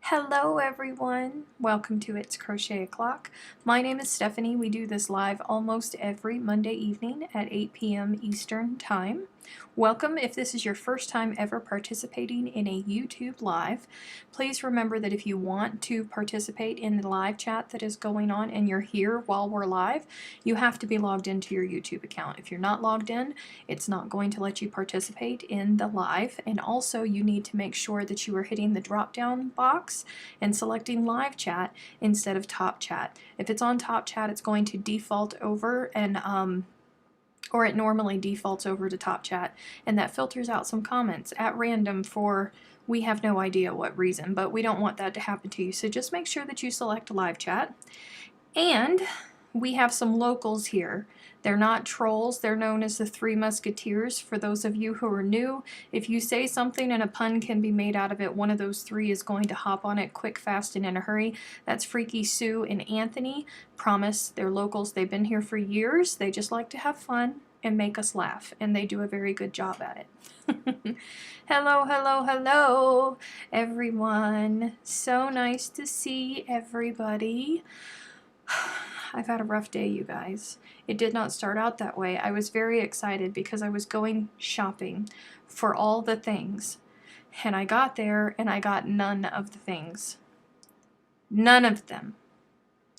Hello everyone, welcome to It's Crochet O'Clock. My name is Stephanie. We do this live almost every Monday evening at 8 p.m. Eastern Time. Welcome if this is your first time ever participating in a YouTube live. Please remember that if you want to participate in the live chat that is going on and you're here while we're live, you have to be logged into your YouTube account. If you're not logged in, it's not going to let you participate in the live, and also you need to make sure that you are hitting the drop down box and selecting live chat instead of top chat. If it's on top chat, it's going to default over or it normally defaults over to top chat, and that filters out some comments at random for we have no idea what reason, but we don't want that to happen to you. So just make sure that you select live chat. And we have some locals here. They're not trolls, they're known as the Three Musketeers. For those of you who are new, if you say something and a pun can be made out of it, one of those three is going to hop on it quick, fast, and in a hurry. That's Freaky Sue and Anthony. Promise, they're locals. They've been here for years. They just like to have fun and make us laugh, and they do a very good job at it. Hello, hello, hello, everyone. So nice to see everybody. I've had a rough day, you guys. It did not start out that way. I was very excited because I was going shopping for all the things. And I got there and I got none of the things. None of them.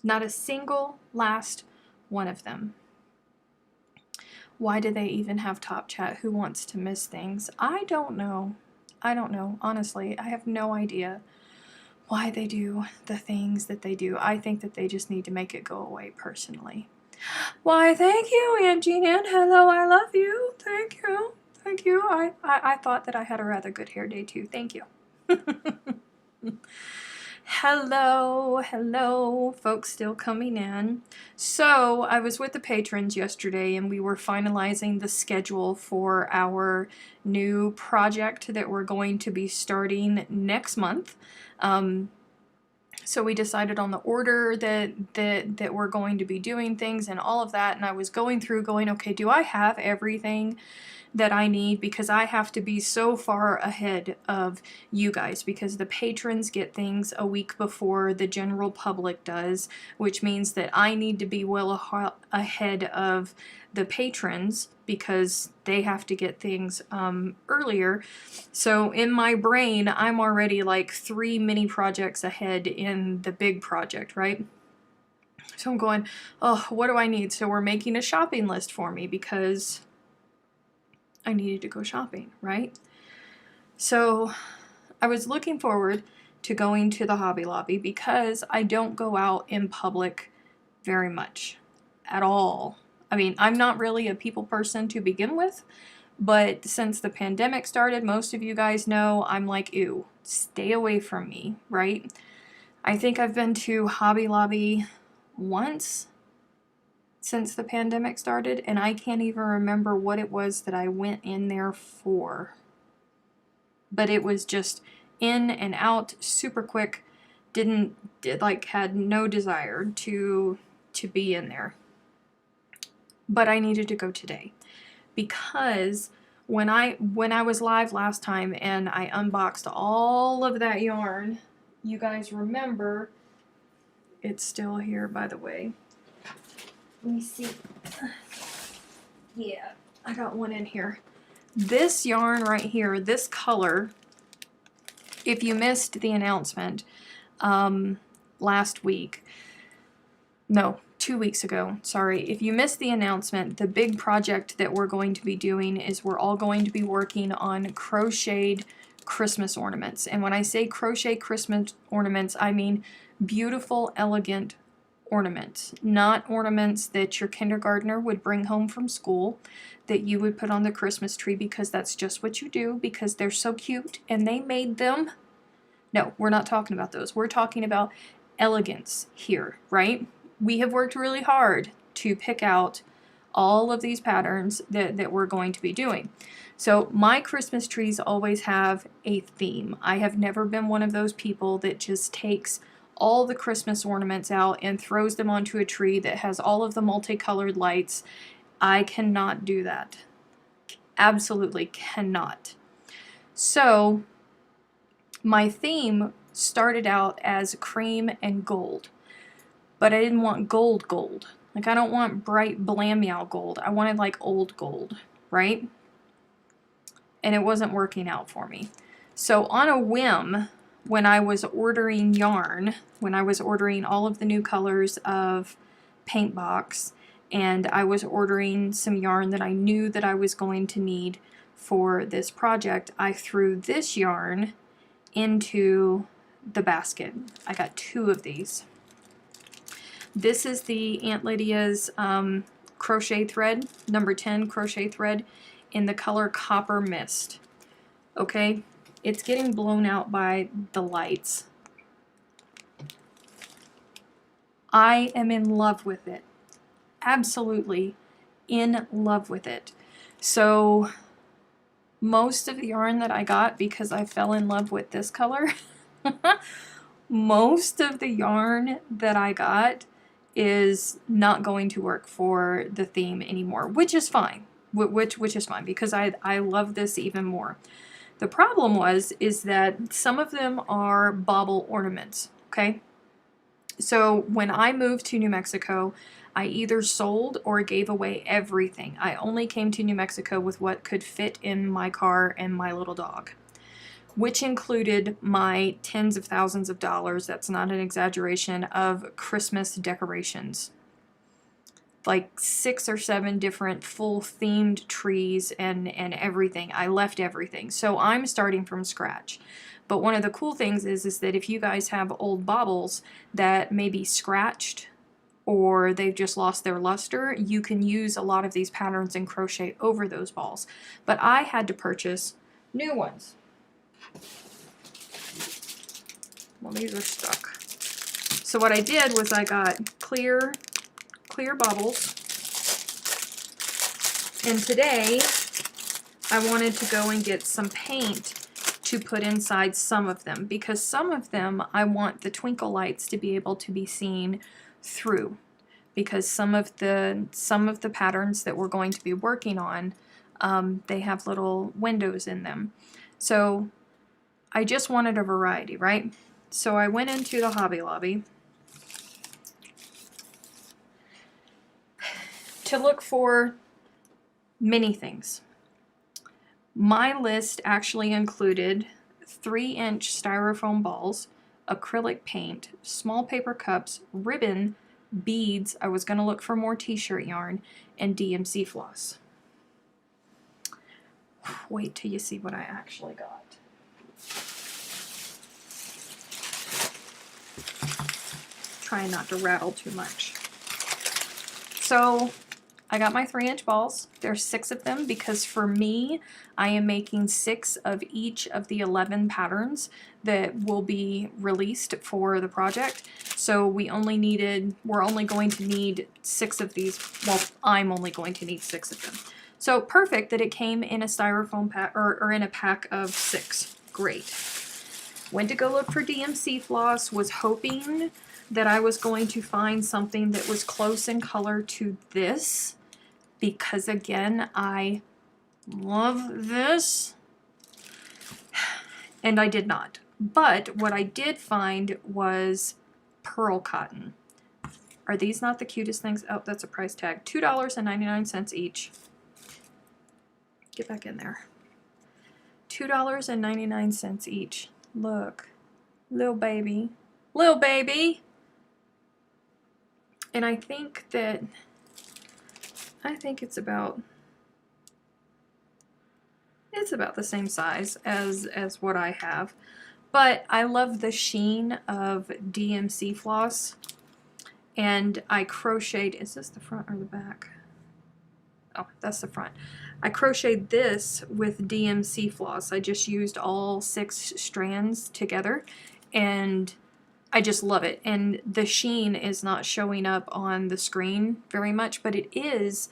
Not a single last one of them. Why do they even have top chat? Who wants to miss things? I don't know. I don't know. Honestly, I have no idea why they do the things that they do. I think that they just need to make it go away personally. Why, thank you, Aunt Jean Ann. Hello, I love you. Thank you. Thank you. I thought that I had a rather good hair day too. Thank you. Hello, hello, folks still coming in. So I was with the patrons yesterday and we were finalizing the schedule for our new project that we're going to be starting next month. So we decided on the order that we're going to be doing things and all of that, and I was going through going, okay, do I have everything that I need? Because I have to be so far ahead of you guys, because the patrons get things a week before the general public does, which means that I need to be well ahead of the patrons because they have to get things earlier. So in my brain, I'm already like 3 mini projects ahead in the big project, right? So I'm going, oh, what do I need? So we're making a shopping list for me because I needed to go shopping, right? So I was looking forward to going to the Hobby Lobby because I don't go out in public very much at all. I mean, I'm not really a people person to begin with, but since the pandemic started, most of you guys know I'm like, ew, stay away from me, right? I think I've been to Hobby Lobby once since the pandemic started, and I can't even remember what it was that I went in there for. But it was just in and out, super quick. Had no desire to be in there. But I needed to go today because when I was live last time and I unboxed all of that yarn, you guys remember, it's still here, by the way. Let me see. Yeah, I got one in here. This yarn right here, this color, if you missed the announcement last week, no, 2 weeks ago, sorry. If you missed the announcement, the big project that we're going to be doing is we're all going to be working on crocheted Christmas ornaments. And when I say crochet Christmas ornaments, I mean beautiful, elegant ornaments, not ornaments that your kindergartner would bring home from school that you would put on the Christmas tree because that's just what you do because they're so cute and they made them. No, we're not talking about those. We're talking about elegance here, right? We have worked really hard to pick out all of these patterns that we're going to be doing. So my Christmas trees always have a theme. I have never been one of those people that just takes all the Christmas ornaments out and throws them onto a tree that has all of the multicolored lights. I cannot do that. Absolutely cannot. So my theme started out as cream and gold, but I didn't want gold gold. Like, I don't want bright blam meow gold. I wanted like old gold, right? And it wasn't working out for me. So on a whim, when I was ordering yarn, when I was ordering all of the new colors of Paint Box, and I was ordering some yarn that I knew that I was going to need for this project, I threw this yarn into the basket. I got 2 of these. This is the Aunt Lydia's crochet thread, number 10 crochet thread in the color Copper Mist. Okay, it's getting blown out by the lights. I am in love with it. Absolutely in love with it. So most of the yarn that I got, because I fell in love with this color, most of the yarn that I got is not going to work for the theme anymore, which is fine. Which is fine, because I love this even more. The problem is that some of them are bauble ornaments, okay? So when I moved to New Mexico, I either sold or gave away everything. I only came to New Mexico with what could fit in my car and my little dog, which included my tens of thousands of dollars, that's not an exaggeration, of Christmas decorations. Like 6 or 7 different full themed trees and everything. I left everything. So I'm starting from scratch. But one of the cool things is that if you guys have old baubles that may be scratched or they've just lost their luster, you can use a lot of these patterns and crochet over those balls. But I had to purchase new ones. Well, these are stuck. So what I did was I got clear bubbles, and today I wanted to go and get some paint to put inside some of them, because some of them I want the twinkle lights to be able to be seen through, because some of the patterns that we're going to be working on, they have little windows in them. So I just wanted a variety, right? So I went into the Hobby Lobby to look for many things. My list actually included 3-inch styrofoam balls, acrylic paint, small paper cups, ribbon, beads. I was going to look for more t-shirt yarn, and DMC floss. Wait till you see what I actually got. Trying not to rattle too much. So I got my 3-inch balls. There's 6 of them, because for me, I am making 6 of each of the 11 patterns that will be released for the project. So we're only going to need 6 of these. Well, I'm only going to need 6 of them. So perfect that it came in a styrofoam pack, or in a pack of 6. Great. Went to go look for DMC floss, was hoping that I was going to find something that was close in color to this, because again, I love this, and I did not. But what I did find was pearl cotton. Are these not the cutest things? Oh, that's a price tag. $2.99 each. Get back in there. $2.99 each. Look. Little baby. Little baby! And I think it's about the same size as what I have. But I love the sheen of DMC floss. And I crocheted, is this the front or the back? Oh, that's the front. I crocheted this with DMC floss. I just used all 6 strands together, and I just love it. And the sheen is not showing up on the screen very much, but it is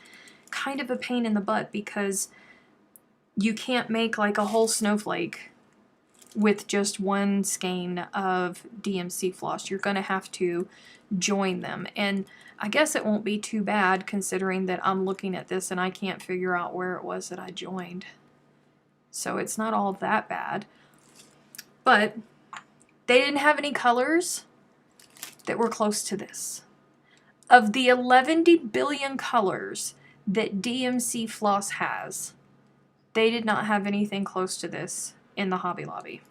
kind of a pain in the butt, because you can't make like a whole snowflake with just one skein of DMC floss. You're going to have to join them. And I guess it won't be too bad, considering that I'm looking at this and I can't figure out where it was that I joined. So it's not all that bad. But They didn't have any colors that were close to this. Of the 11 billion colors that DMC Floss has, they did not have anything close to this in the Hobby Lobby.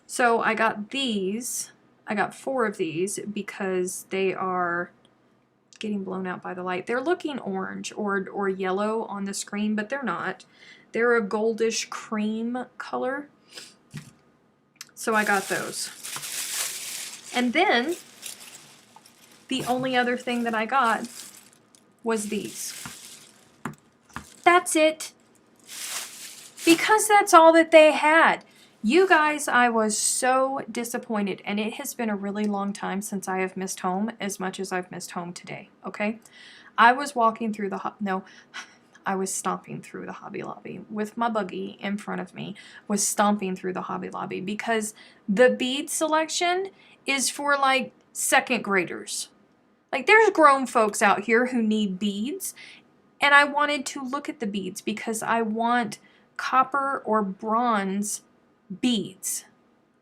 So I got these. I got 4 of these because they are getting blown out by the light. They're looking orange or yellow on the screen, but they're not. They're a goldish cream color. So I got those. And then the only other thing that I got was these. That's it. Because that's all that they had. You guys, I was so disappointed, and it has been a really long time since I have missed home as much as I've missed home today, okay? I was walking through I was stomping through the Hobby Lobby with my buggy in front of me, was stomping through the Hobby Lobby because the bead selection is for like 2nd graders. Like there's grown folks out here who need beads, and I wanted to look at the beads because I want copper or bronze beads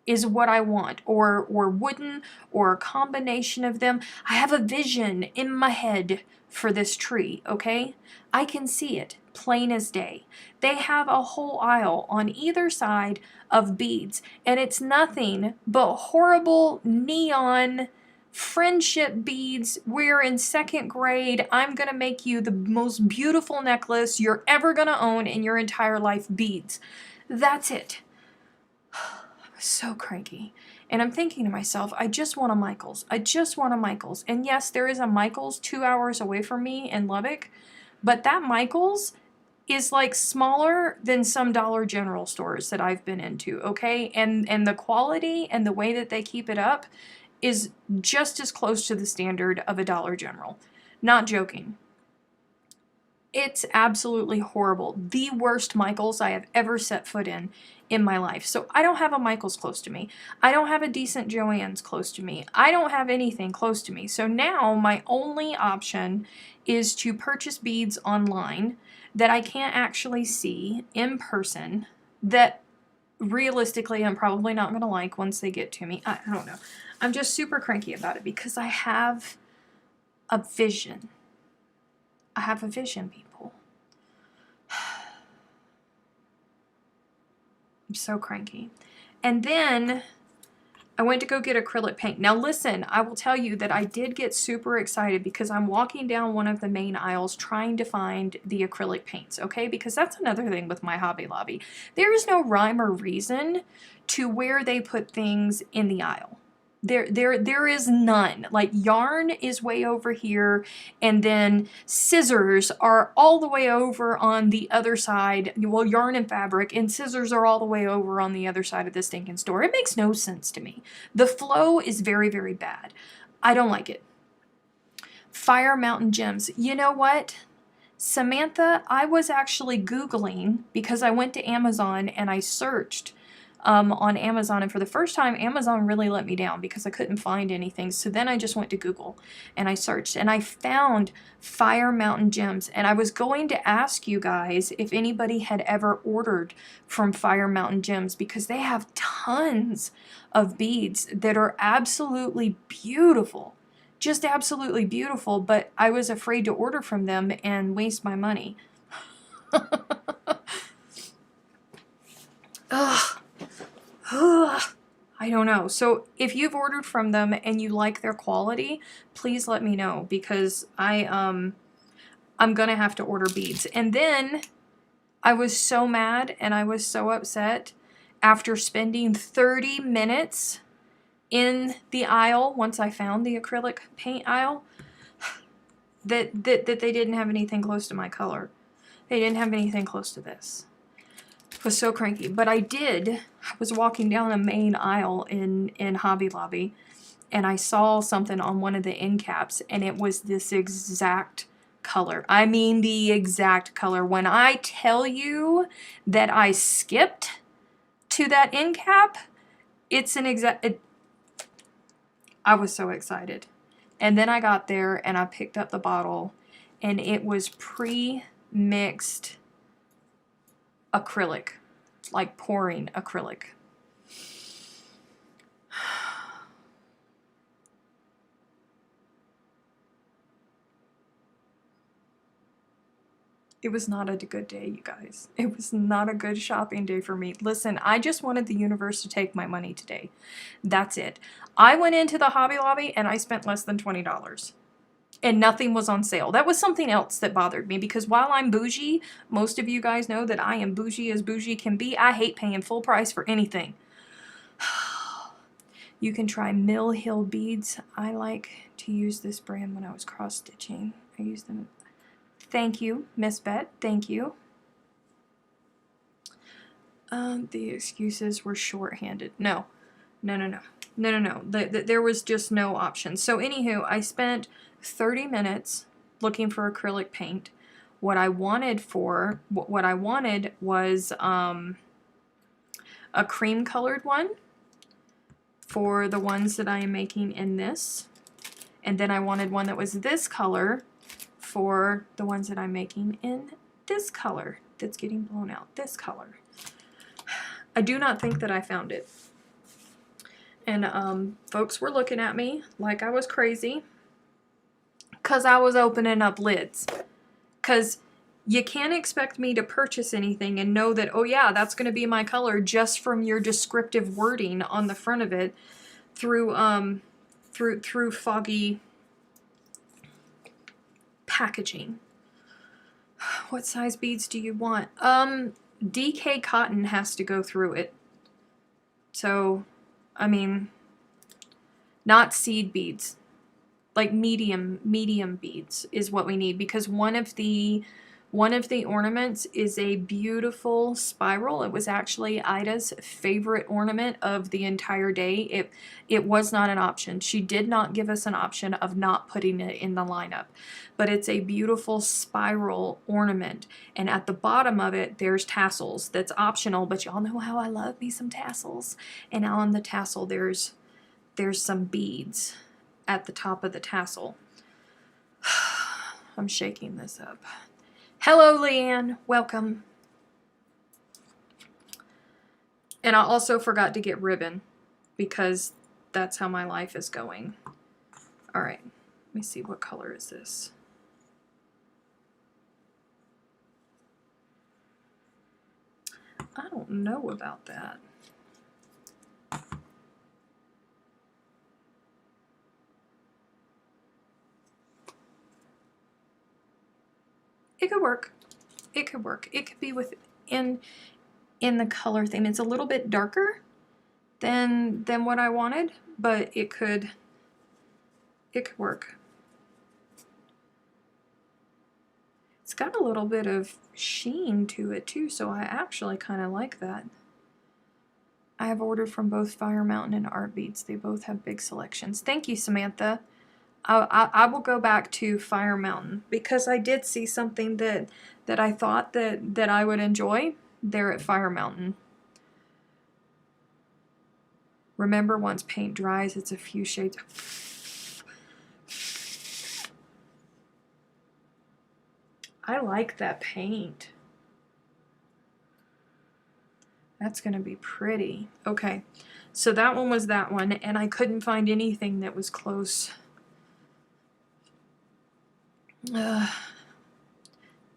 is what I want, or wooden, or a combination of them. I have a vision in my head for this tree, okay? I can see it plain as day. They have a whole aisle on either side of beads, and it's nothing but horrible neon friendship beads. We're in 2nd grade. I'm gonna make you the most beautiful necklace you're ever gonna own in your entire life beads. That's it. So cranky. And I'm thinking to myself, I just want a Michaels. I just want a Michaels. And yes, there is a Michaels 2 hours away from me in Lubbock, but that Michaels is like smaller than some Dollar General stores that I've been into, okay? And the quality and the way that they keep it up is just as close to the standard of a Dollar General. Not joking. It's absolutely horrible. The worst Michaels I have ever set foot in my life. So I don't have a Michaels close to me. I don't have a decent Joann's close to me. I don't have anything close to me. So now my only option is to purchase beads online that I can't actually see in person, that realistically I'm probably not going to like once they get to me. I don't know. I'm just super cranky about it because I have a vision. I have a vision, people. I'm so cranky. And then I went to go get acrylic paint. Now listen, I will tell you that I did get super excited because I'm walking down one of the main aisles trying to find the acrylic paints, okay? Because that's another thing with my Hobby Lobby. There is no rhyme or reason to where they put things in the aisle. There is none. Like yarn is way over here, and then scissors are all the way over on the other side. Well, yarn and fabric and scissors are all the way over on the other side of the stinking store. It makes no sense to me. The flow is very, very bad. I don't like it. Fire Mountain Gems. You know what? Samantha, I was actually Googling because I went to Amazon and I searched on Amazon, and for the first time Amazon really let me down because I couldn't find anything. So then I just went to Google and I searched and I found Fire Mountain Gems, and I was going to ask you guys if anybody had ever ordered from Fire Mountain Gems because they have tons of beads that are absolutely beautiful, just absolutely beautiful, but I was afraid to order from them and waste my money. Ugh. I don't know. So if you've ordered from them and you like their quality, please let me know because I'm gonna have to order beads. And then I was so mad and I was so upset after spending 30 minutes in the aisle once I found the acrylic paint aisle that they didn't have anything close to my color. They didn't have anything close to this. Was so cranky. But I was walking down the main aisle in Hobby Lobby, and I saw something on one of the end caps, and it was this exact color. I mean the exact color. When I tell you that I skipped to that end cap, it's an exact... I was so excited. And then I got there and I picked up the bottle, and it was pre-mixed acrylic, like pouring acrylic. It was not a good day, you guys. It was not a good shopping day for me. Listen, I just wanted the universe to take my money today. That's it. I went into the Hobby Lobby and I spent less than $20. And nothing was on sale. That was something else that bothered me, because while I'm bougie, most of you guys know that I am bougie as bougie can be. I hate paying full price for anything. You can try Mill Hill beads. I like to use this brand when I was cross stitching. I use them. Thank you, Miss Bet. Thank you. The excuses were short-handed. No. There was just no option. So anywho, I spent 30 minutes looking for acrylic paint. What I wanted was a cream colored one for the ones that I am making in this. And then I wanted one that was this color for the ones that I'm making in this color that's getting blown out. This color. I do not think that I found it. And folks were looking at me like I was crazy because I was opening up lids. Because you can't expect me to purchase anything and know that, oh yeah, that's going to be my color just from your descriptive wording on the front of it through foggy packaging. What size beads do you want? DK cotton has to go through it. So, I mean, not seed beads. Like medium beads is what we need, because one of the ornaments is a beautiful spiral. It was actually Ida's favorite ornament of the entire day. It was not an option. She did not give us an option of not putting it in the lineup. But it's a beautiful spiral ornament, and at the bottom of it there's tassels. That's optional, but y'all know how I love me some tassels. And on the tassel there's some beads at the top of the tassel. I'm shaking this up. Hello, Leanne. Welcome. And I also forgot to get ribbon, because that's how my life is going. All right. Let me see. What color is this? I don't know about that. It could work. It could work. It could be within the color theme. It's a little bit darker than what I wanted, but it could work. It's got a little bit of sheen to it too, so I actually kind of like that. I have ordered from both Fire Mountain and Art Beads. They both have big selections. Thank you, Samantha. I will go back to Fire Mountain, because I did see something that I thought that I would enjoy there at Fire Mountain. Remember, once paint dries, it's a few shades. I like that paint. That's going to be pretty. Okay, so that one was that one, and I couldn't find anything that was close.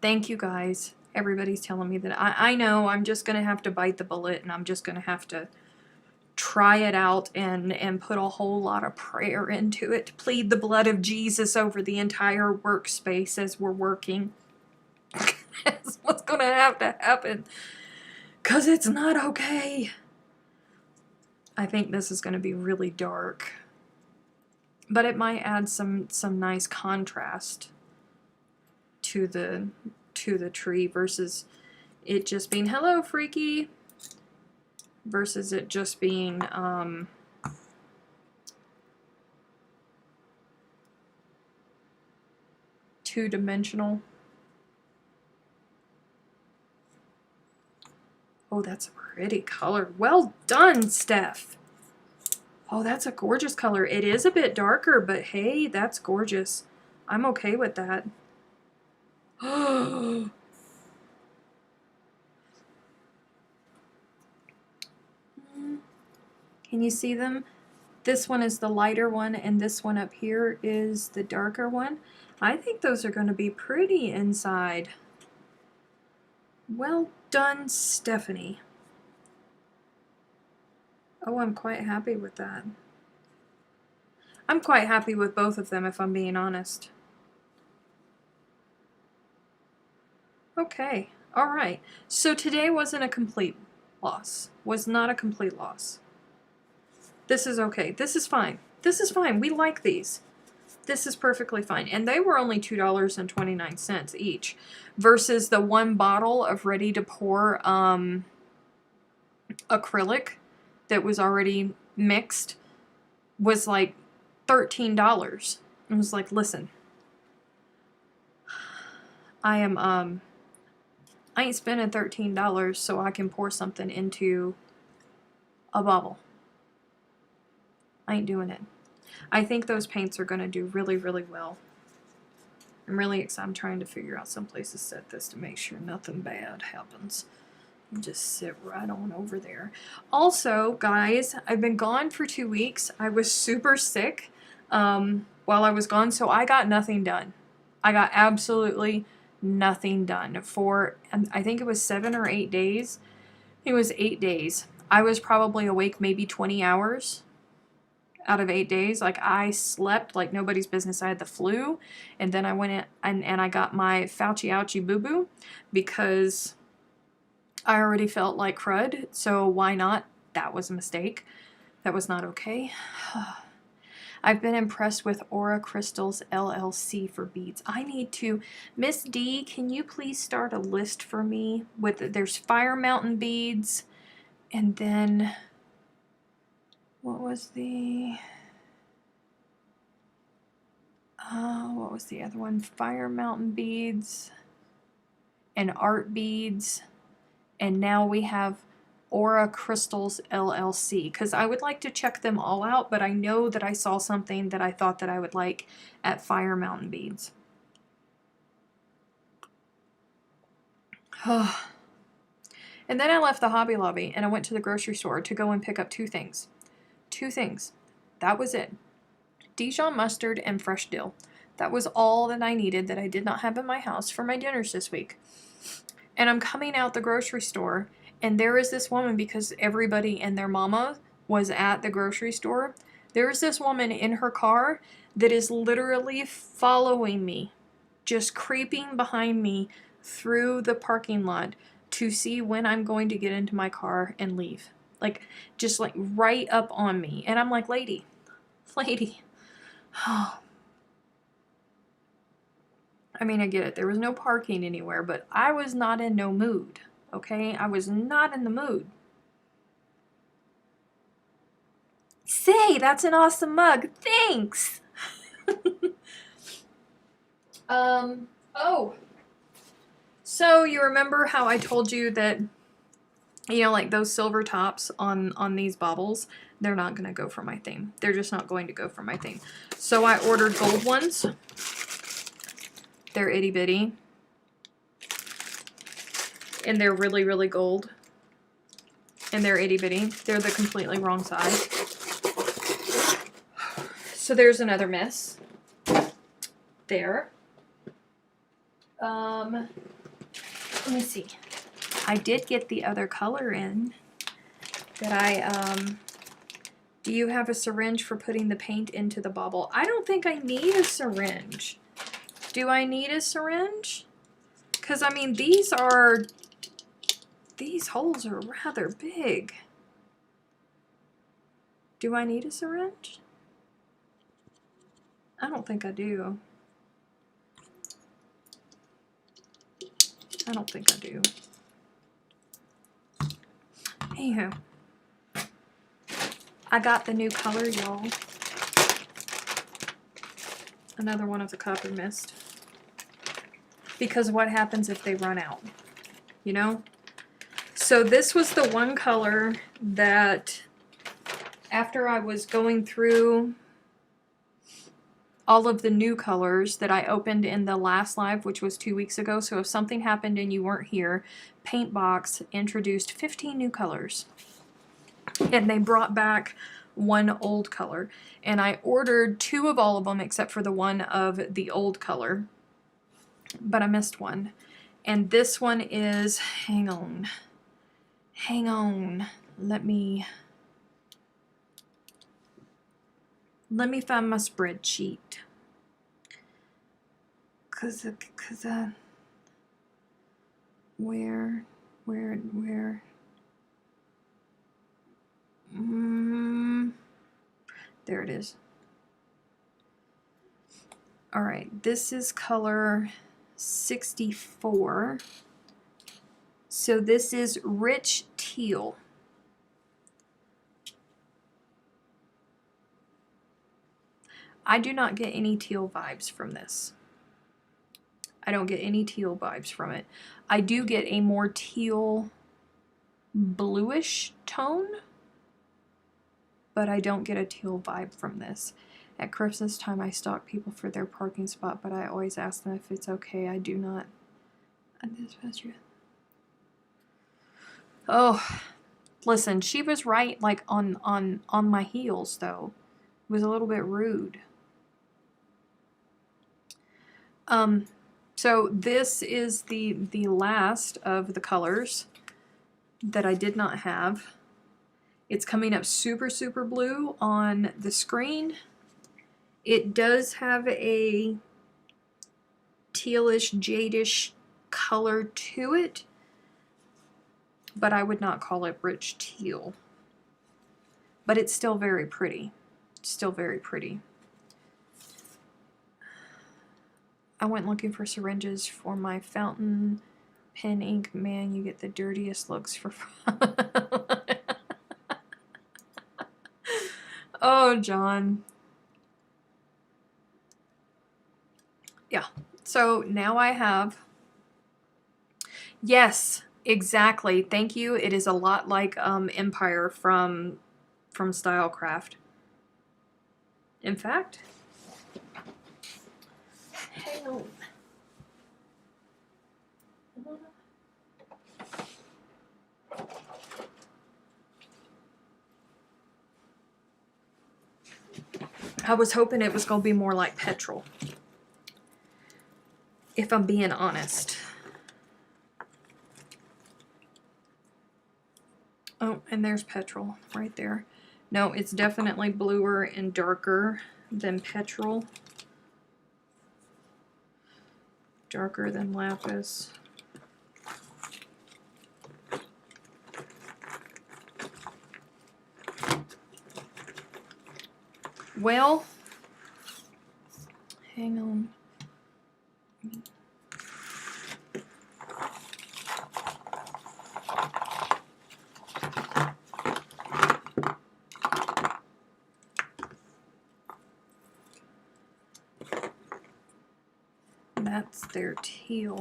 Thank you guys. Everybody's telling me that. I know I'm just going to have to bite the bullet, and I'm just going to have to try it out and put a whole lot of prayer into it, to plead the blood of Jesus over the entire workspace as we're working. That's what's going to have to happen, because it's not okay. I think this is going to be really dark, but it might add some nice contrast to the tree, versus it just being, hello freaky, versus it just being two-dimensional. Oh, that's a pretty color. Well done, Steph. Oh, that's a gorgeous color. It is a bit darker, but hey, that's gorgeous. I'm okay with that. Can you see them? This one is the lighter one, and this one up here is the darker one. I think those are going to be pretty inside. Well done, Stephanie. Oh, I'm quite happy with that. I'm quite happy with both of them, if I'm being honest. Okay, alright. So today wasn't a complete loss. Was not a complete loss. This is okay. This is fine. This is fine. We like these. This is perfectly fine. And they were only $2.29 each versus the one bottle of ready-to-pour acrylic that was already mixed was like $13. I was like, listen, I ain't spending $13 so I can pour something into a bottle. I ain't doing it. I think those paints are going to do really, really well. I'm really excited. I'm trying to figure out some place to set this to make sure nothing bad happens. Just sit right on over there. Also, guys, I've been gone for 2 weeks. I was super sick while I was gone, so I got nothing done. I got absolutely nothing done for, I think it was 7 or 8 days. It was 8 days. I was probably awake maybe 20 hours out of 8 days. Like, I slept like nobody's business. I had the flu, and then I went in and I got my Fauci ouchie boo-boo because I already felt like crud, so why not? That was a mistake. That was not okay. I've been impressed with Aura Crystals LLC for beads. I need to... Miss D, can you please start a list for me? There's Fire Mountain beads, and then... What was the other one? Fire Mountain beads and art beads. And now we have Aura Crystals LLC, because I would like to check them all out, but I know that I saw something that I thought that I would like at Fire Mountain Beads. And then I left the Hobby Lobby and I went to the grocery store to go and pick up 2 things. 2 things. That was it. Dijon mustard and fresh dill. That was all that I needed that I did not have in my house for my dinners this week. And I'm coming out the grocery store, and there is this woman, because everybody and their mama was at the grocery store. There is this woman in her car that is literally following me, just creeping behind me through the parking lot to see when I'm going to get into my car and leave. Like, just like right up on me. And I'm like, lady. Oh. I mean, I get it. There was no parking anywhere, but I was not in no mood, okay? I was not in the mood. Say, that's an awesome mug. Thanks! Oh. So, you remember how I told you that, you know, like those silver tops on these baubles, they're not going to go for my theme. They're just not going to go for my theme. So, I ordered gold ones. They're itty bitty. And they're really, really gold. And they're itty bitty. They're the completely wrong size. So there's another miss. There. Let me see. I did get the other color in that do you have a syringe for putting the paint into the bauble? I don't think I need a syringe. Do I need a syringe? Because, I mean, these holes are rather big. Do I need a syringe? I don't think I do. I don't think I do. Anywho. I got the new color, y'all. Another one of the copper mist. Because what happens if they run out? You know? So this was the one color that after I was going through all of the new colors that I opened in the last live, which was 2 weeks ago. So if something happened and you weren't here, Paintbox introduced 15 new colors. And they brought back one old color. And I ordered 2 of all of them except for the one of the old color. But I missed one. And this one is, hang on, let me find my spreadsheet. Where? There it is. All right, this is color 64. So this is rich teal. I do not get any teal vibes from this. I don't get any teal vibes from it. I do get a more teal bluish tone, but I don't get a teal vibe from this. At Christmas time, I stalk people for their parking spot, but I always ask them if it's okay. I do not. Oh, listen, she was right, like on my heels though. It was a little bit rude. So this is the last of the colors that I did not have. It's coming up super, super blue on the screen. It does have a tealish, jadish color to it, but I would not call it rich teal. But it's still very pretty. Still very pretty. I went looking for syringes for my fountain pen ink. Man, you get the dirtiest looks for Oh, John. Yeah. So now I have... Yes, exactly. Thank you. It is a lot like Empire from Stylecraft. In fact, hang on. I was hoping it was going to be more like Petrol, if I'm being honest. Oh, and there's Petrol right there. No, it's definitely bluer and darker than Petrol. Darker than Lapis. Well, hang on. That's their teal.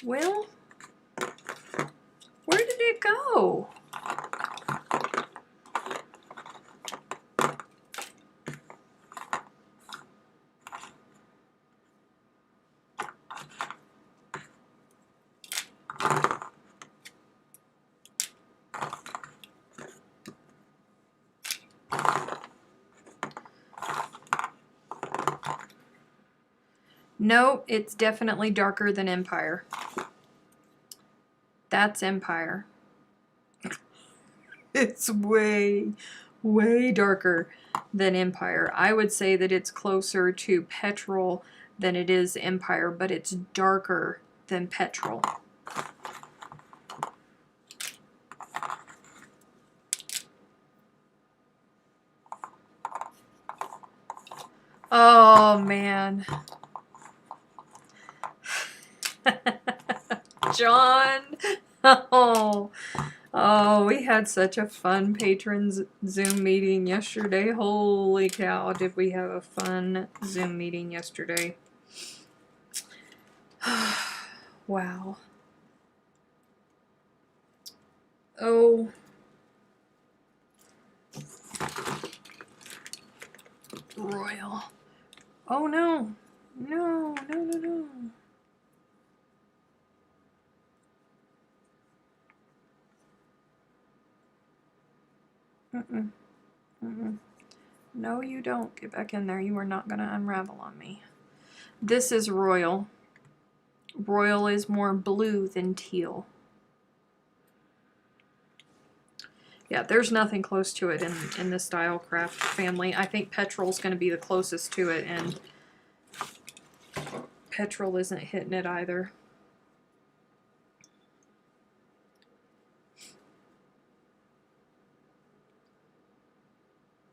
Well, where did it go? No, it's definitely darker than Empire. That's Empire. It's way, way darker than Empire. I would say that it's closer to Petrol than it is Empire, but it's darker than Petrol. Oh, man. John. Oh, we had such a fun patrons Zoom meeting yesterday. Holy cow, did we have a fun Zoom meeting yesterday. Wow. Oh, Royal. Oh no. No, no, no, no. Mm-mm. Mm-mm. No, you don't. Get back in there. You are not going to unravel on me. This is Royal. Royal is more blue than teal. Yeah, there's nothing close to it in the Stylecraft family. I think Petrol's going to be the closest to it, and Petrol isn't hitting it either.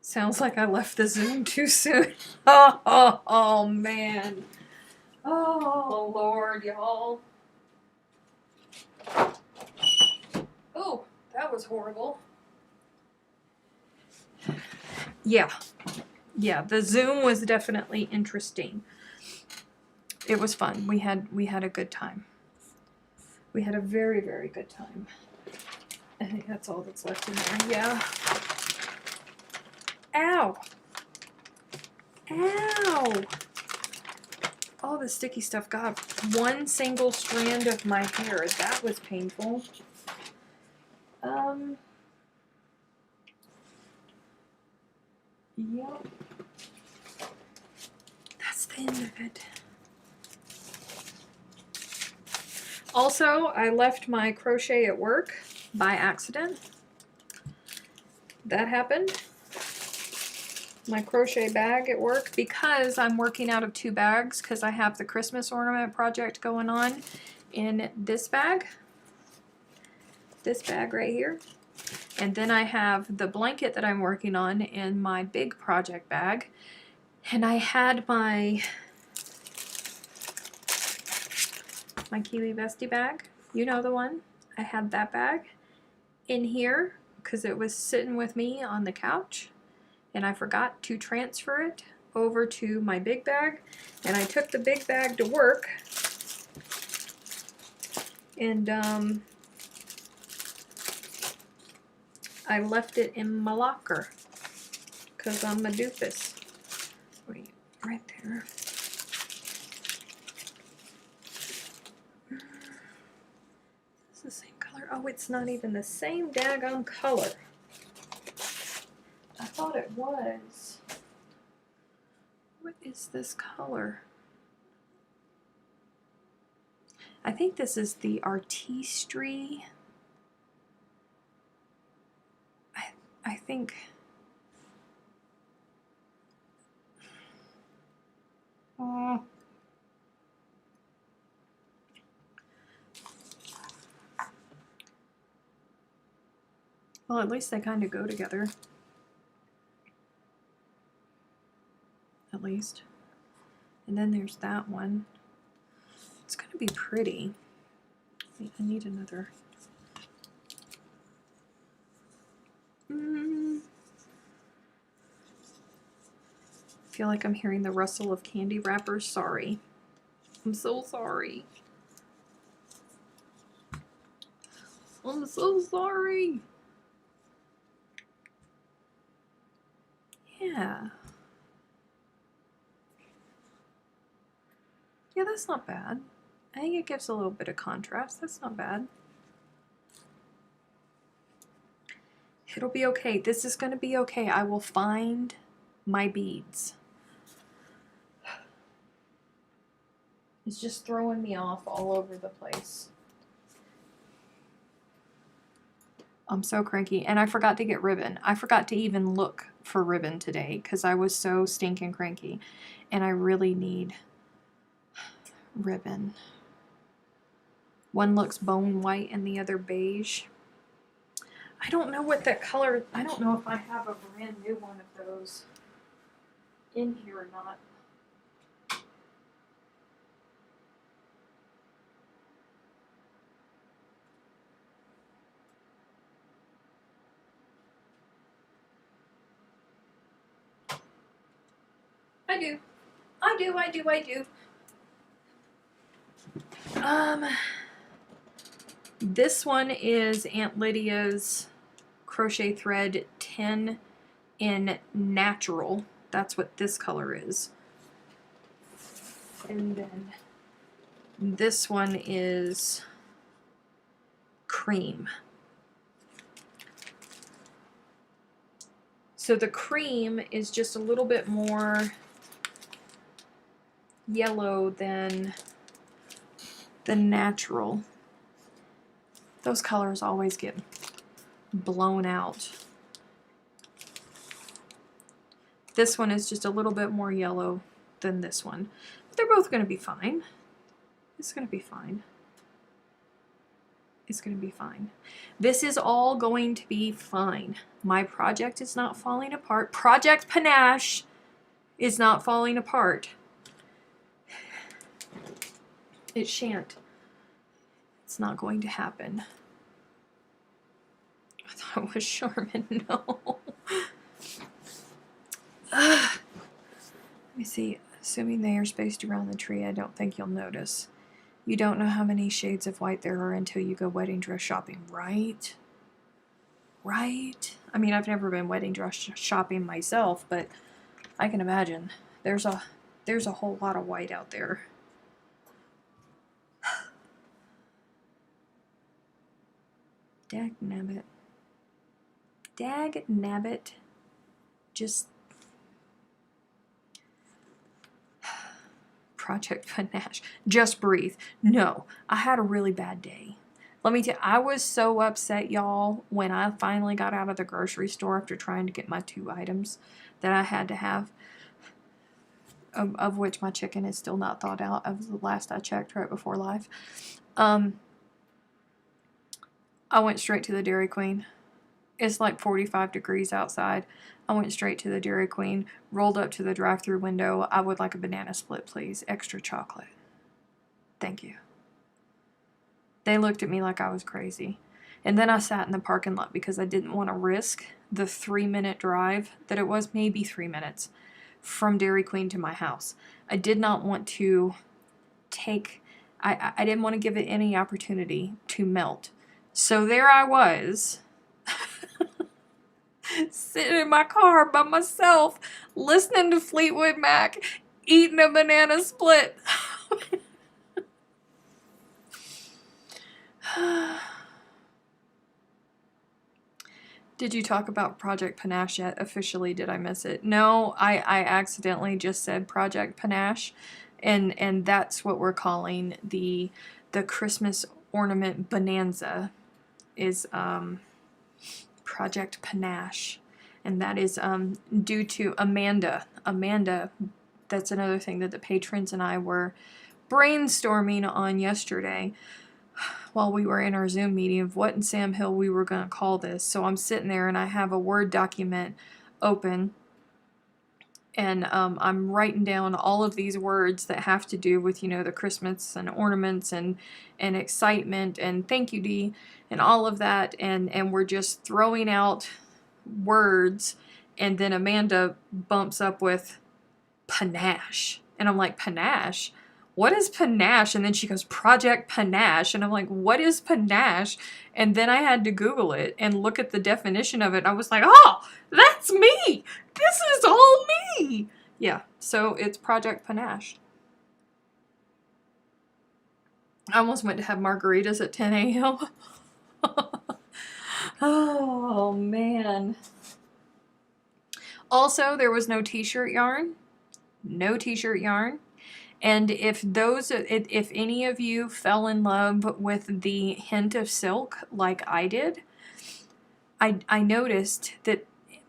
Sounds like I left the Zoom too soon. Oh man. Oh, Lord, y'all. Oh, that was horrible. Yeah. Yeah, the Zoom was definitely interesting. It was fun. We had a good time. We had a very, very good time. I think that's all that's left in there. Yeah. Ow. Ow. All the sticky stuff got one single strand of my hair. That was painful. Yep. That's the end of it. Also, I left my crochet at work by accident. That happened. My crochet bag at work, because I'm working out of 2 bags because I have the Christmas ornament project going on in this bag. This bag right here. And then I have the blanket that I'm working on in my big project bag. And I had my Kiwi Bestie bag. You know the one. I had that bag in here because it was sitting with me on the couch. And I forgot to transfer it over to my big bag. And I took the big bag to work. And I left it in my locker because I'm a doofus. Wait, right there. It's the same color. Oh, it's not even the same daggone color. I thought it was. What is this color? I think this is the Artistry. I think. Well, at least they kind of go together. At least. And then there's that one. It's going to be pretty. Wait, I need another. I feel like I'm hearing the rustle of candy wrappers. Sorry. I'm so sorry. I'm so sorry. Yeah. Yeah, that's not bad. I think it gives a little bit of contrast. That's not bad. It'll be okay. This is going to be okay. I will find my beads. It's just throwing me off all over the place. I'm so cranky. And I forgot to get ribbon. I forgot to even look for ribbon today because I was so stinking cranky. And I really need ribbon. One looks bone white and the other beige. I don't know what that color, I don't know if I have a brand new one of those in here or not. I do. This one is Aunt Lydia's crochet thread 10 in natural. That's what this color is. And then this one is cream. So the cream is just a little bit more yellow than the natural. Those colors always get blown out. This one is just a little bit more yellow than this one. But they're both going to be fine. It's going to be fine. It's going to be fine. This is all going to be fine. My project is not falling apart. Project Panache is not falling apart. It shan't. It's not going to happen. I thought it was Charmin. No. Let me see. Assuming they are spaced around the tree, I don't think you'll notice. You don't know how many shades of white there are until you go wedding dress shopping, right? Right? I mean, I've never been wedding dress shopping myself, but I can imagine. There's a whole lot of white out there. Dag nabbit. Dag nabbit. Just Project Panache. Just breathe. No, I had a really bad day. Let me tell you, I was so upset, y'all, when I finally got out of the grocery store after trying to get my 2 items that I had to have, of which my chicken is still not thawed out, of the last I checked right before live. I went straight to the Dairy Queen. It's like 45 degrees outside. I went straight to the Dairy Queen, rolled up to the drive-thru window. I would like a banana split, please. Extra chocolate. Thank you. They looked at me like I was crazy. And then I sat in the parking lot because I didn't want to risk the 3-minute drive that it was, maybe 3 minutes, from Dairy Queen to my house. I did not want to I didn't want to give it any opportunity to melt. So there I was, sitting in my car by myself, listening to Fleetwood Mac, eating a banana split. Did you talk about Project Panache yet? Officially, did I miss it? No, I accidentally just said Project Panache, and that's what we're calling the Christmas ornament bonanza is Project Panache, and that is due to Amanda. Amanda, that's another thing that the patrons and I were brainstorming on yesterday while we were in our Zoom meeting of what in Sam Hill we were going to call this. So I'm sitting there and I have a Word document open, and I'm writing down all of these words that have to do with, you know, the Christmas and ornaments and excitement and thank you, Dee, and all of that, and we're just throwing out words, and then Amanda bumps up with panache, and I'm like, panache? What is panache? And then she goes, Project Panache, and I'm like, what is panache? And then I had to Google it and look at the definition of it, and I was like, oh, that's me! This is all me! Yeah, so it's Project Panache. I almost went to have margaritas at 10 a.m. Oh, man. Also, there was no t-shirt yarn. No t-shirt yarn. And if any of you fell in love with the hint of silk like I did, I noticed that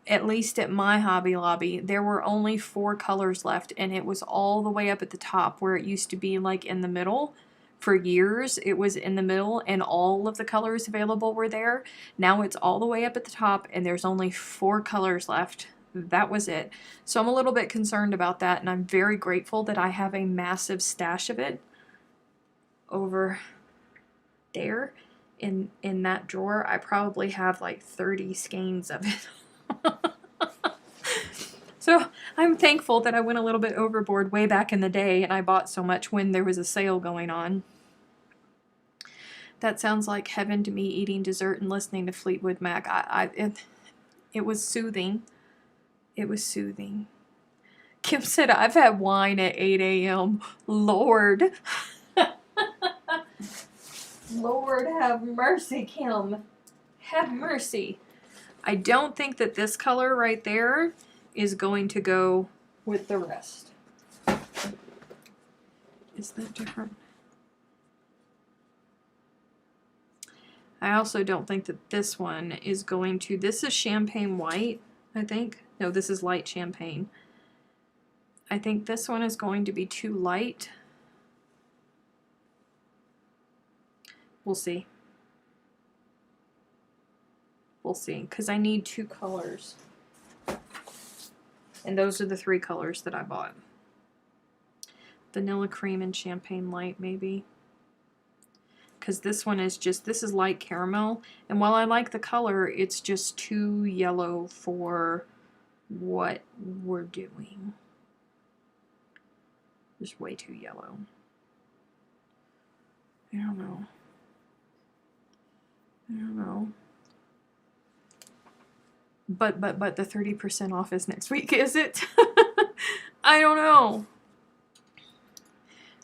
at least at my Hobby Lobby, there were only 4 colors left, and it was all the way up at the top where it used to be like in the middle. For years, it was in the middle and all of the colors available were there. Now it's all the way up at the top and there's only 4 colors left. That was it. So I'm a little bit concerned about that, and I'm very grateful that I have a massive stash of it over there in that drawer. I probably have like 30 skeins of it. So I'm thankful that I went a little bit overboard way back in the day and I bought so much when there was a sale going on. That sounds like heaven to me, eating dessert and listening to Fleetwood Mac. It was soothing. It was soothing. Kim said, I've had wine at 8 a.m. Lord. Lord have mercy, Kim. Have mercy. I don't think that this color right there is going to go with the rest. Is that different? I also don't think that this one is going to... This is champagne white, I think. No, this is light champagne. I think this one is going to be too light. We'll see. We'll see, because I need 2 colors. And those are the 3 colors that I bought. Vanilla cream and champagne light, maybe. Because this one is just, this is light caramel. And while I like the color, it's just too yellow for what we're doing. Just way too yellow. I don't know. I don't know. But the 30% off is next week, is it? I don't know.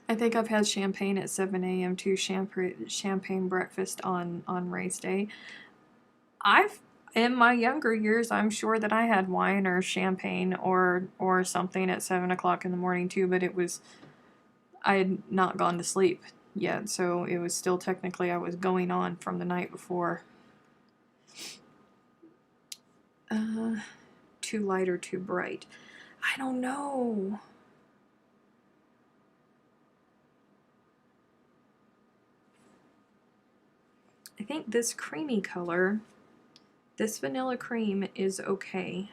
I think I've had champagne at 7 a.m. too, champagne breakfast on race day. In my younger years, I'm sure that I had wine or champagne or something at 7 o'clock in the morning too, but I had not gone to sleep yet, so it was still technically I was going on from the night before. Too light or too bright? I don't know. I think this creamy color, this vanilla cream, is okay.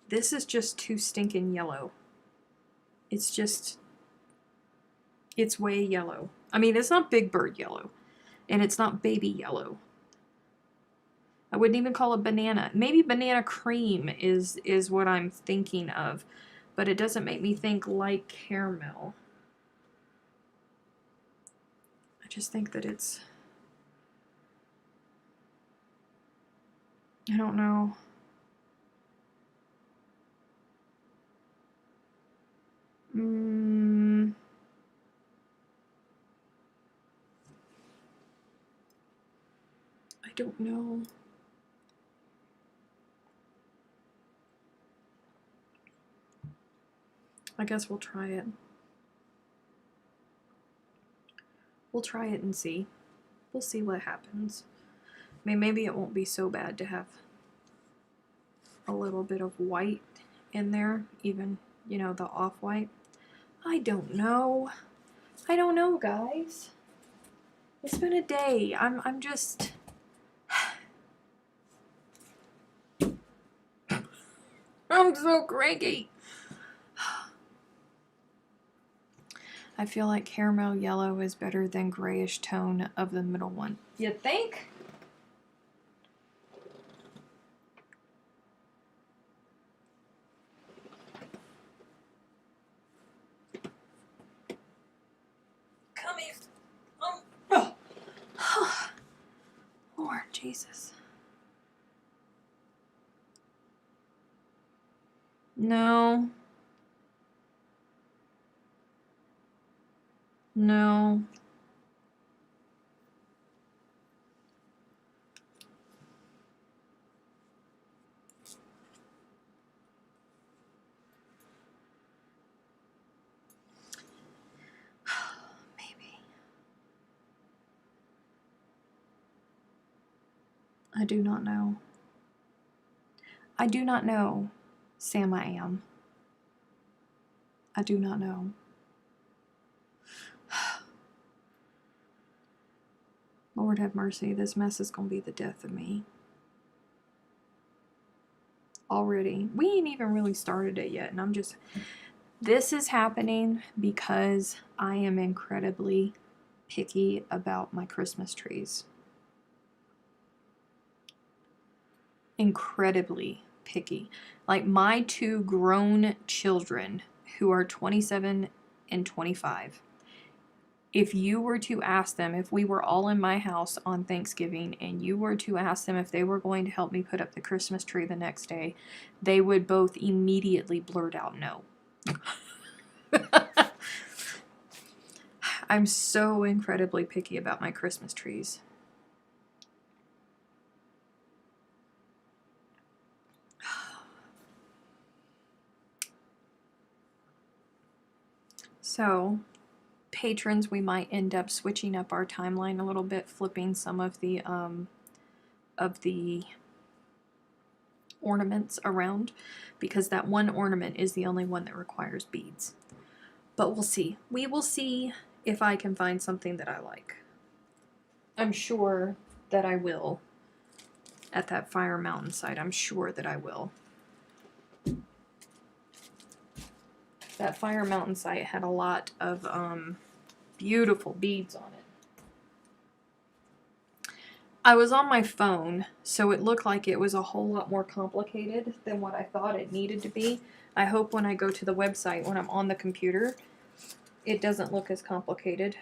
This is just too stinking yellow. It's way yellow. I mean, it's not Big Bird yellow, and it's not baby yellow. I wouldn't even call it banana. Maybe banana cream is what I'm thinking of, but it doesn't make me think light caramel. I just think that it's... I don't know. I don't know. I guess we'll try it. We'll try it and see. We'll see what happens. I mean, maybe it won't be so bad to have a little bit of white in there, even, you know, the off-white. I don't know. I don't know, guys. It's been a day. I'm just... I'm so cranky. I feel like caramel yellow is better than grayish tone of the middle one. You think? Come here. Oh. Lord Jesus. No. No. Maybe. I do not know. I do not know, Sam I am. I do not know. Lord have mercy, this mess is going to be the death of me. Already. We ain't even really started it yet, and I'm just... This is happening because I am incredibly picky about my Christmas trees. Incredibly picky. Like, my 2 grown children, who are 27 and 25, if you were to ask them, if we were all in my house on Thanksgiving and you were to ask them if they were going to help me put up the Christmas tree the next day, they would both immediately blurt out no. I'm so incredibly picky about my Christmas trees. So, patrons, we might end up switching up our timeline a little bit, flipping some of the ornaments around, because that one ornament is the only one that requires beads. But we'll see. We will see if I can find something that I like. I'm sure that I will. At that Fire Mountain site, I'm sure that I will. That Fire Mountain site had a lot of beautiful beads on it. I was on my phone, so it looked like it was a whole lot more complicated than what I thought it needed to be. I hope when I go to the website, when I'm on the computer, it doesn't look as complicated.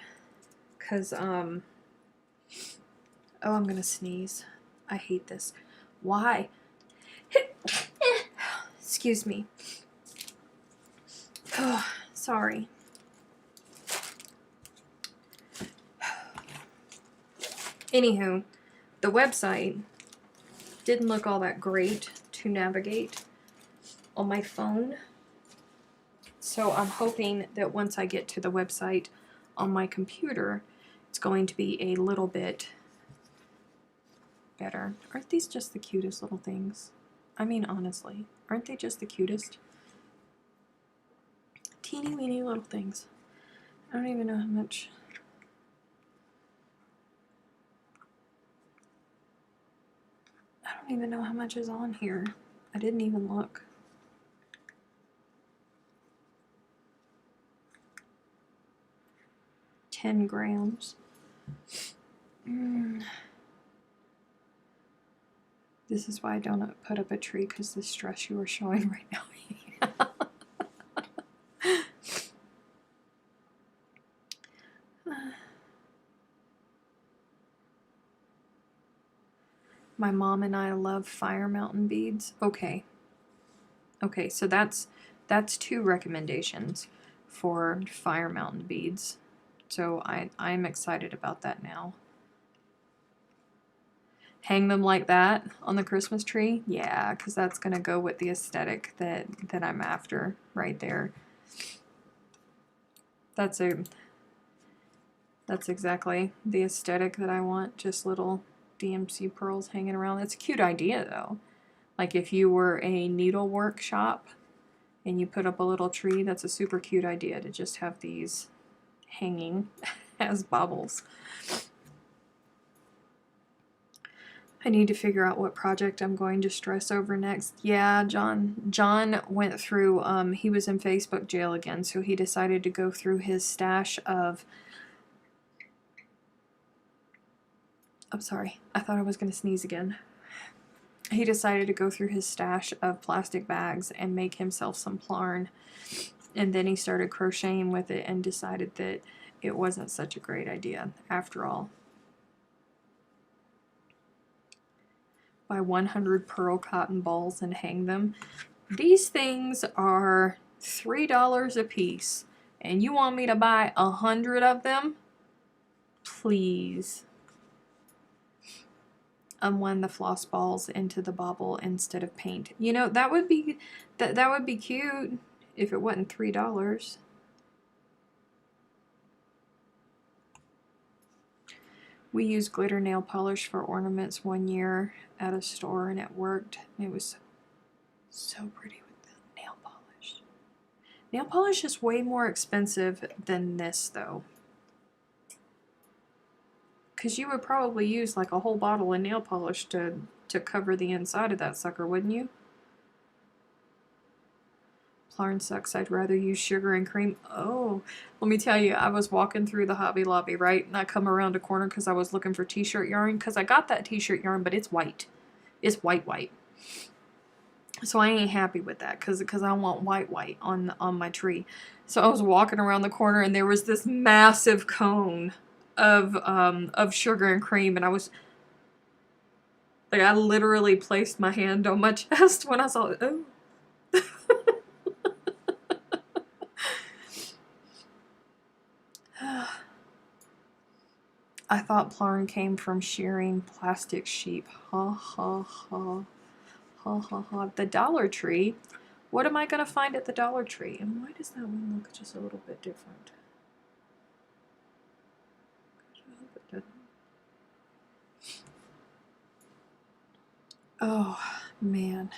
Because, oh, I'm gonna sneeze. I hate this. Why? Excuse me. Oh, sorry. Anywho, the website didn't look all that great to navigate on my phone. So I'm hoping that once I get to the website on my computer, it's going to be a little bit better. Aren't these just the cutest little things? I mean, honestly, aren't they just the cutest? Teeny weeny little things. I don't even know how much. I don't even know how much is on here. I didn't even look. $10 grams. This is why I don't put up a tree, because the stress you are showing right now. My mom and I love Fire Mountain beads. Okay, so that's 2 recommendations for Fire Mountain beads. So I'm excited about that now. Hang them like that on the Christmas tree? Yeah, because that's going to go with the aesthetic that I'm after right there. That's exactly the aesthetic that I want. Just little DMC pearls hanging around. That's a cute idea, though. Like if you were a needlework shop and you put up a little tree, that's a super cute idea to just have these hanging as baubles. I need to figure out what project I'm going to stress over next. Yeah, John went through, he was in Facebook jail again, so he decided to go through his stash of, I'm sorry, I thought I was going to sneeze again. He decided to go through his stash of plastic bags and make himself some plarn. And then he started crocheting with it and decided that it wasn't such a great idea after all. Buy 100 pearl cotton balls and hang them. These things are $3 a piece. And you want me to buy 100 of them? Please. Unwind the floss balls into the bauble instead of paint. You know, that would be cute if it wasn't $3. We used glitter nail polish for ornaments one year at a store and it worked. It was so pretty with the nail polish. Nail polish is way more expensive than this though. Because you would probably use like a whole bottle of nail polish to cover the inside of that sucker, wouldn't you? Plarn sucks. I'd rather use sugar and cream. Oh, let me tell you, I was walking through the Hobby Lobby, right? And I come around a corner because I was looking for t-shirt yarn. Because I got that t-shirt yarn, but it's white. It's white. So I ain't happy with that because I want white on my tree. So I was walking around the corner and there was this massive cone of sugar and cream, and I was like, I literally placed my hand on my chest when I saw it. Oh. I thought Plarn came from shearing plastic sheep. Ha ha ha. Ha ha ha. The Dollar Tree. What am I going to find at the Dollar Tree? And why does that one look just a little bit different? Oh, man.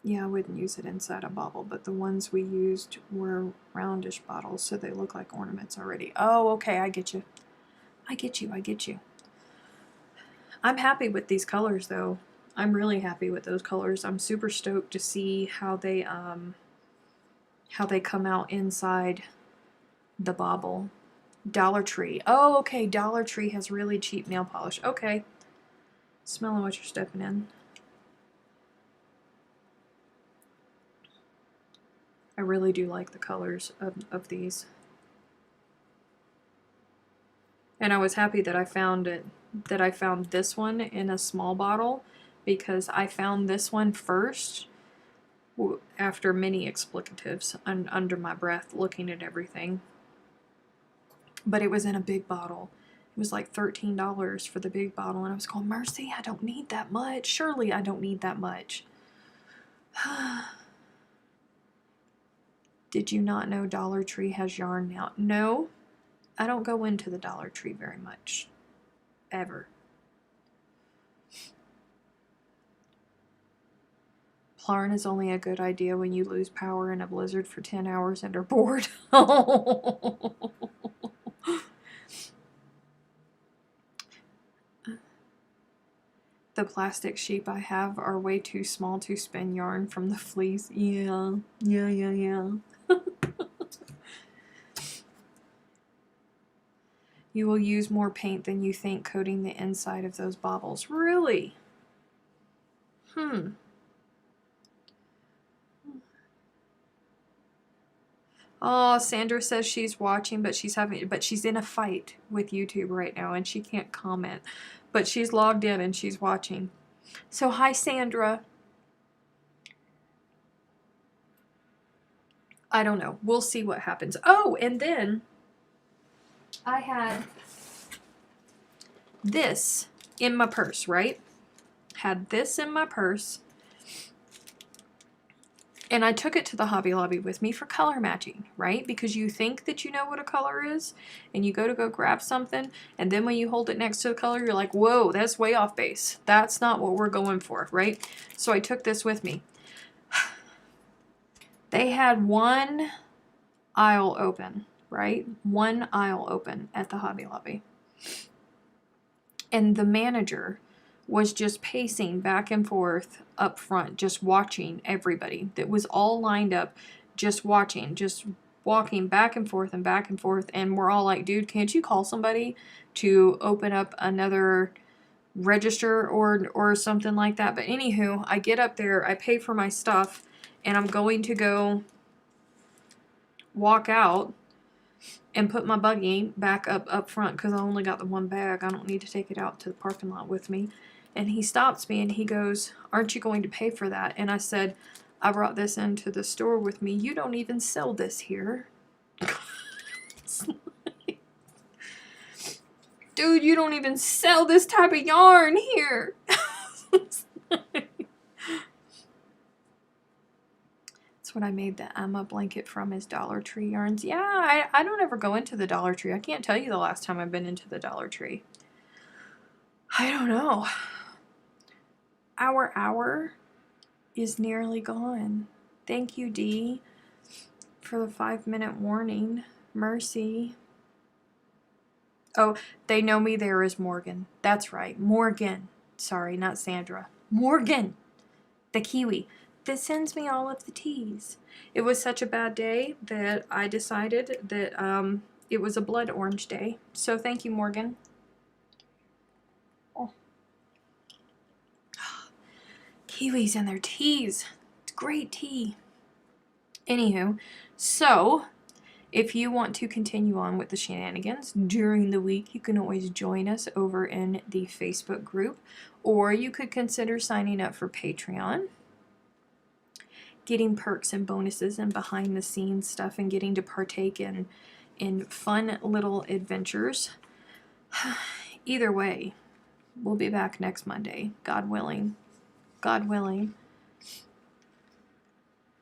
Yeah, I wouldn't use it inside a bottle, but the ones we used were roundish bottles, so they look like ornaments already. Oh, okay, I get you. I get you, I get you. I'm happy with these colors, though. I'm really happy with those colors. I'm super stoked to see how they come out inside the bauble. Dollar Tree. Oh, okay, Dollar Tree has really cheap nail polish. Okay. Smelling what you're stepping in. I really do like the colors of these. And I was happy that I found this one in a small bottle, because I found this one first after many explicatives under my breath looking at everything. But it was in a big bottle. It was like $13 for the big bottle, and I was going, mercy, I don't need that much. Surely I don't need that much. Did you not know Dollar Tree has yarn now? No, I don't go into the Dollar Tree very much. Ever. Plarn is only a good idea when you lose power in a blizzard for 10 hours and are bored. The plastic sheep I have are way too small to spin yarn from the fleece. Yeah. You will use more paint than you think coating the inside of those baubles. Really? Oh, Sandra says she's watching, but she's in a fight with YouTube right now and she can't comment. But she's logged in and she's watching. So hi, Sandra. I don't know. We'll see what happens. Oh, and then I had this in my purse, right? Had this in my purse. And I took it to the Hobby Lobby with me for color matching, right? Because you think that you know what a color is, and you go grab something, and then when you hold it next to the color, you're like, whoa, that's way off base. That's not what we're going for, right? So I took this with me. They had one aisle open, right? One aisle open at the Hobby Lobby. And the manager was just pacing back and forth up front, just watching everybody that was all lined up, just watching, just walking back and forth and back and forth. And we're all like, dude, can't you call somebody to open up another register or something like that? But anywho, I get up there, I pay for my stuff, and I'm going to go walk out and put my buggy back up front because I only got the one bag. I don't need to take it out to the parking lot with me. And he stops me and he goes, aren't you going to pay for that? And I said, I brought this into the store with me. You don't even sell this here. Dude, you don't even sell this type of yarn here. That's what I made the Emma blanket from, is Dollar Tree yarns. Yeah, I don't ever go into the Dollar Tree. I can't tell you the last time I've been into the Dollar Tree. I don't know. Our hour is nearly gone. Thank you, Dee, for the 5-minute warning. Mercy. Oh, they know me there as Morgan. That's right, Morgan. Sorry, not Sandra. Morgan, the Kiwi. This sends me all of the teas. It was such a bad day that I decided that it was a blood orange day. So thank you, Morgan. kiwis and their teas. It's great tea. Anywho, so if you want to continue on with the shenanigans during the week, you can always join us over in the Facebook group, or you could consider signing up for Patreon, getting perks and bonuses and behind the scenes stuff, and getting to partake in fun little adventures. Either way, we'll be back next Monday, God willing. God willing.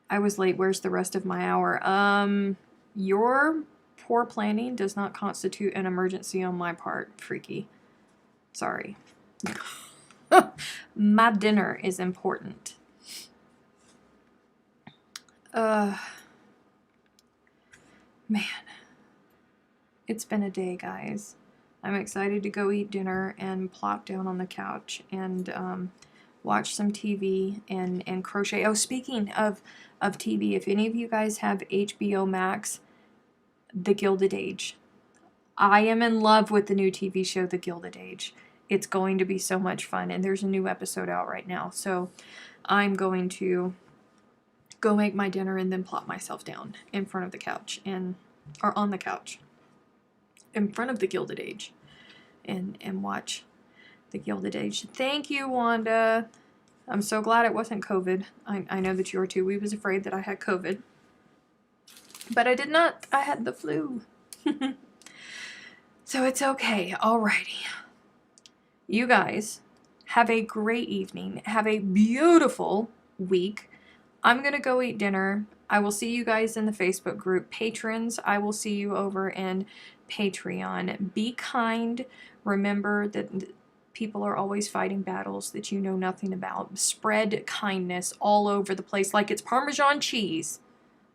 I was late. Where's the rest of my hour? Your poor planning does not constitute an emergency on my part, freaky. Sorry. My dinner is important. Man. It's been a day, guys. I'm excited to go eat dinner and plop down on the couch and watch some TV and crochet. Oh, speaking of TV, if any of you guys have HBO Max, The Gilded Age. I am in love with the new TV show, The Gilded Age. It's going to be so much fun, and there's a new episode out right now. So I'm going to go make my dinner and then plop myself down in front of the couch or on the couch in front of The Gilded Age and watch The Gilded Age. Thank you, Wanda. I'm so glad it wasn't COVID. I know that you are too. We was afraid that I had COVID. But I did not. I had the flu. So it's okay. Alrighty. You guys have a great evening. Have a beautiful week. I'm going to go eat dinner. I will see you guys in the Facebook group. Patrons, I will see you over in Patreon. Be kind. Remember that people are always fighting battles that you know nothing about. Spread kindness all over the place like it's Parmesan cheese.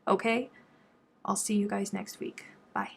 Okay? I'll see you guys next week. Bye.